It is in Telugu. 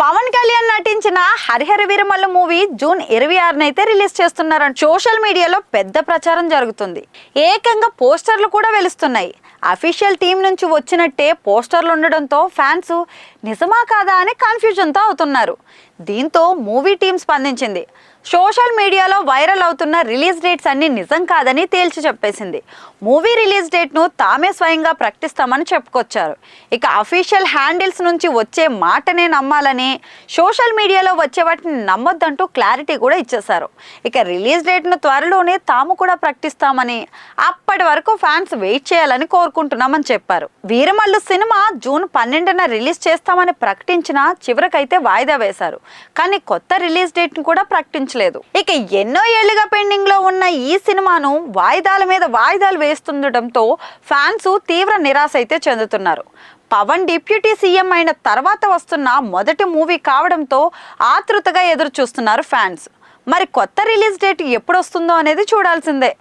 పవన్ కళ్యాణ్ నటించిన హరిహర వీరమల్లు మూవీ జూన్ 26న అయితే రిలీజ్ చేస్తున్నారని సోషల్ మీడియాలో పెద్ద ప్రచారం జరుగుతుంది. ఏకంగా పోస్టర్లు కూడా వెలుస్తున్నాయి. అఫీషియల్ టీం నుంచి వచ్చినట్టే పోస్టర్లు ఉండడంతో ఫ్యాన్స్ నిజమా కాదా అని కన్ఫ్యూజన్తో అవుతున్నారు. దీంతో మూవీ టీం స్పందించింది. సోషల్ మీడియాలో వైరల్ అవుతున్న రిలీజ్ డేట్స్ అన్ని నిజం కాదని తేల్చి చెప్పేసింది. మూవీ రిలీజ్ డేట్ను తామే స్వయంగా ప్రకటిస్తామని చెప్పుకొచ్చారు. ఇక అఫీషియల్ హ్యాండిల్స్ నుంచి వచ్చే మాటనే నమ్మాలని, సోషల్ మీడియాలో వచ్చే వాటిని నమ్మొద్దంటూ క్లారిటీ కూడా ఇచ్చేశారు. ఇక రిలీజ్ డేట్ను త్వరలోనే తాము కూడా ప్రకటిస్తామని, అప్పటి వరకు ఫ్యాన్స్ వెయిట్ చేయాలని కోరుకుంటున్నామని చెప్పారు. వీరమల్లు సినిమా జూన్ 12న రిలీజ్ చేస్తామని ప్రకటించినా చివరికైతే వాయిదా వేశారు. కానీ కొత్త రిలీజ్ డేట్ను కూడా ప్రకటించలేదు. ఇక ఎన్నో ఏళ్లుగా పెండింగ్ లో ఉన్న ఈ సినిమాను వాయిదాల మీద వాయిదాలు వేస్తుండటంతో ఫ్యాన్స్ తీవ్ర నిరాశ అయితే చెందుతున్నారు. పవన్ డిప్యూటీ సీఎం అయిన తర్వాత వస్తున్న మొదటి మూవీ కావడంతో ఆతృతగా ఎదురు చూస్తున్నారు ఫ్యాన్స్. మరి కొత్త రిలీజ్ డేట్ ఎప్పుడు వస్తుందో అనేది చూడాల్సిందే.